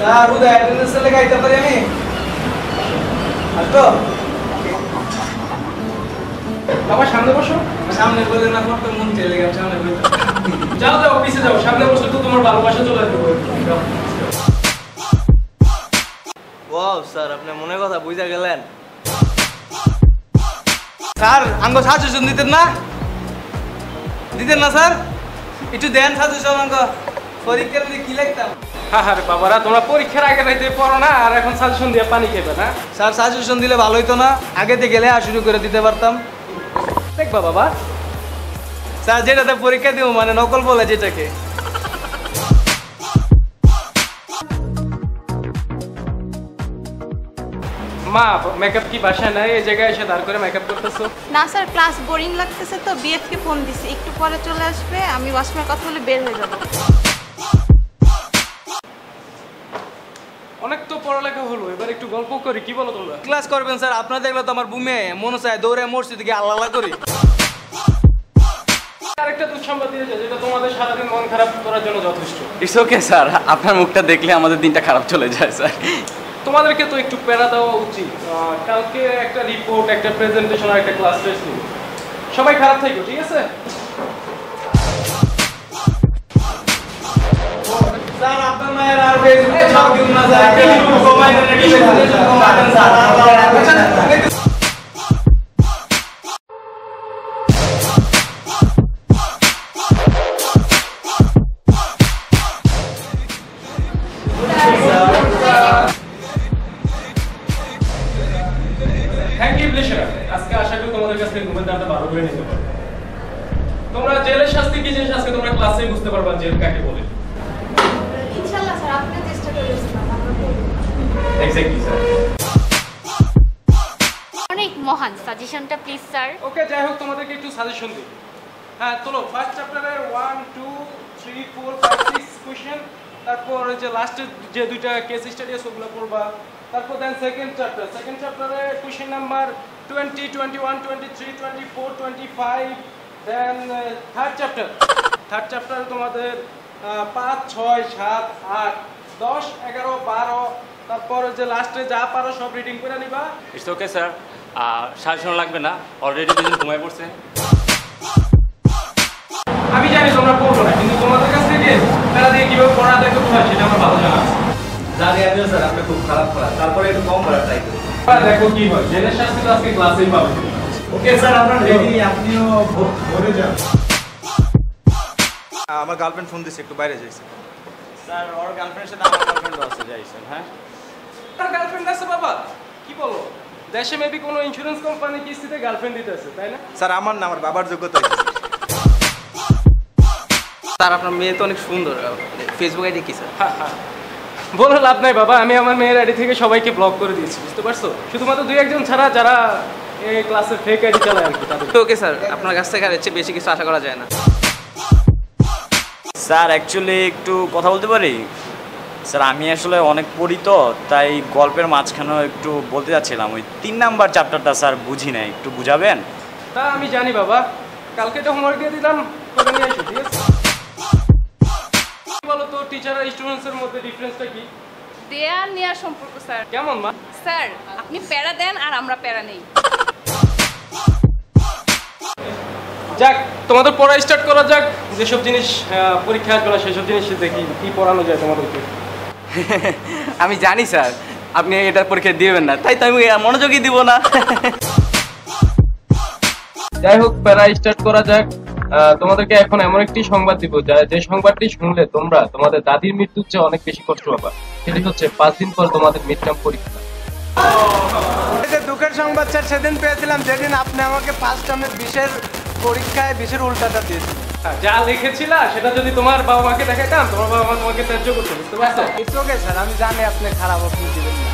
Sir উদয় attendance লেগে আইতে পারি আমি আসতো বাবা সামনে বসো। সামনে বলে না করতে মন চলে গেছে সামনে বলে যাও যাও অফিসে যাও, সামনে বসে তো তোমার ভালোবাসা চলে আসবে। ওয়াও স্যার আপনি মনের কথা বুঝা গেলেন। স্যার আঙ্গ সাজেশন দিতেন না স্যার একটু দেন সাজেশন আঙ্গ পরীক্ষার মধ্যে কি লিখতাম। হ্যাঁ হ্যাঁ বাবারা, তোমরা পরীক্ষার আগে রাইতে পড়ো না আর এখন সাজেশন দিয়ে পানি খেবে না। স্যার সাজেশন দিলে ভালো হইতো না, আগেতে গেলে আর শুরু করে দিতে পারতাম। দেখবা বাবা স্যার যেটাতে পরীক্ষা দিব মানে নকল বলে যেটাকে। মা মেকআপ কি বাসায় নাই, এই জায়গায় এসে দাঁড় করে মেকআপ করতেছো? না স্যার, ক্লাস বোরিং লাগতেছে তো বিএফ কে ফোন দিছি, একটু পরে চলে আসবে, আমি ওয়াশরুমের কথা বলে বের হয়ে যাব। অনেক তো পড়ালেখা হলো, এবার একটু গল্প করি, কি বলো তোমরা? ক্লাস করবেন স্যার, আপনার দেখলে তো আমার বুমে মনে চায় দৌড়ে মসজিদে গিয়ে আল্লাহ করি। আরেকটা দুঃসংবাদ দিয়েছে যেটা তোমাদের সারাদিন মন খারাপ করার জন্য যথেষ্ট। ইটস ওকে স্যার, আপনার মুখটা দেখলে আমাদের দিনটা খারাপ চলে যায় স্যার। তোমাদেরকে তো একটু প্যারা দেওয়া উচিত। কালকে একটা রিপোর্ট, একটা প্রেজেন্টেশন আর একটা ক্লাস টেস্ট নিব। সবাই খারাপ থাকো, ঠিক আছে? স্যার আপনার মায়ের আর ফেসবুকে সব দিন না যায় কমাইতে নাকি কমাইতেন স্যার। Thank you pleasure. আজকে আশা করি তোমাদের কাছ থেকে ঘুমের দামটা ভালো করে নিতে পারবে। তোমরা জেলের শাস্তি কি জিনিস আজকে তোমরা ক্লাসেই বুঝতে পারবা, জেল কাকে বলে। ইনশাআল্লাহ স্যার, আপনি চেষ্টা করেছেন আমরা করব। Exactly sir. অনেক মহান সাজেশনটা প্লিজ স্যার। ওকে, যাই হোক তোমাদেরকে একটু সাজেশন দিই। হ্যাঁ চলো, ফার্স্ট চ্যাপ্টারের 1 2 3 4 5 6 কোশ্চেন, তারপর যে লাস্টের যে দুইটা কেস স্টাডি আছে ওগুলো পড়বা। তারপর দেন সেকেন্ড চ্যাপ্টারে কোশ্চেন নাম্বার 20 21 23 24 25। দেন থার্ড চ্যাপ্টার তোমাদের 5 6 7 8 10 11 12। তারপর যে লাস্টে যা পারো সব রিডিং করে নিবা। ইটস ওকে স্যার, সাজেশন লাগবে না, অলরেডি দুজন ঘুমায় পড়ছে। আমি জানি তোমরা পড়বো না, কিন্তু তোমাদের কাছ থেকে তারা দিয়ে কিভাবে পড়া দেখতে হয় সেটা আমার ভালো জানা আছে। জানি আমিও স্যার আপনি খুব খারাপ করা, তারপরে একটু কম করা ট্রাই করি। দেখো কি হয়, জেলের শাস্তি তো আজকে ক্লাসেই পাবে। ওকে স্যার আপনার রেডি, আপনিও ভরে যান। আমার গার্লফ্রেন্ড ফোন দিছে, একটু বাইরে যাইছে। স্যার ওর গার্লফ্রেন্ডের সাথে আমার গার্লফ্রেন্ড আছে যাইছেন। হ্যাঁ তার গার্লফ্রেন্ড আছে বাবা, কি বলো? দেশে মেবি কোনো ইন্স্যুরেন্স কোম্পানি কিস্তিতে গার্লফ্রেন্ড দিতেছে, তাই না? স্যার আমার না, আমার বাবার যোগ্যতা। স্যার আপনার মেয়ে তো অনেক সুন্দর, ফেসবুক আইডি কি স্যার? বলে লাভ নাই বাবা, আমি আমার মেয়ের আইডি থেকে সবাইকে ব্লক করে দিয়েছি, বুঝতে পারছো? শুধুমাত্র 2-1 জন ছাড়া যারা এই ক্লাসের ফেক আইডি চালায় আর কি তাদের। ওকে স্যার, আপনার কাছ থেকে আর এর চেয়ে বেশি কিছু আশা করা যায় না। স্যার অ্যাকচুয়ালি একটু কথা বলতে পারি? স্যার আমি আসলে অনেক পড়ি তো, তাই গল্পের মাঝখানেও একটু বলতে যাচ্ছিলাম, ওই 3 নাম্বার চ্যাপ্টারটা স্যার বুঝি নাই, একটু বুঝাবেন? তা আমি জানি বাবা, কালকে তো হোমওয়ার্ক দিয়ে দিলাম, করে নিয়ে আসো, ঠিক আছে? বলো তো টিচার আর স্টুডেন্টসের মধ্যে ডিফারেন্সটা কি? দেয়া নেয়ার সম্পর্ক স্যার। কেমন মা? স্যার আপনি প্যারা দেন আর আমরা প্যারা নেই। যাক, তোমাদের পড়া স্টার্ট করা যাক। যেসব জিনিস পরীক্ষা আসবে না সেসব জিনিস দেখি কি পড়ানো যায় তোমাদেরকে। আমি জানি স্যার আপনি এটার পরীক্ষা দিবেন না, তাই তো আমি মনোযোগই দিব না। যাই হোক, প্যারা স্টার্ট করা যাক। তোমাদেরকে এখন এমন একটি সংবাদ দিব যে সংবাদটি শুনলে তোমরা তোমাদের দাদির মৃত্যুর চেয়ে অনেক বেশি কষ্ট পাবা। সেটি হচ্ছে 5 দিন পর তোমাদের মিড টার্ম পরীক্ষা। দুঃখের সংবাদ স্যার সেদিন পেয়েছিলাম যেদিন আপনি আমাকে ফার্স্ট টার্মের 20-এর পরীক্ষায় 20-এর উল্টাটা দিয়েছেন। যা লিখেছিলা সেটা যদি তোমার বাবা মাকে দেখাইতাম, তোমার বাবা মা তোমাকে ত্যায্য করতো, বুঝতে পারছো? ইটস ওকে স্যার, আমি জানি আপনি খারাপ, আপনি দিবেন না।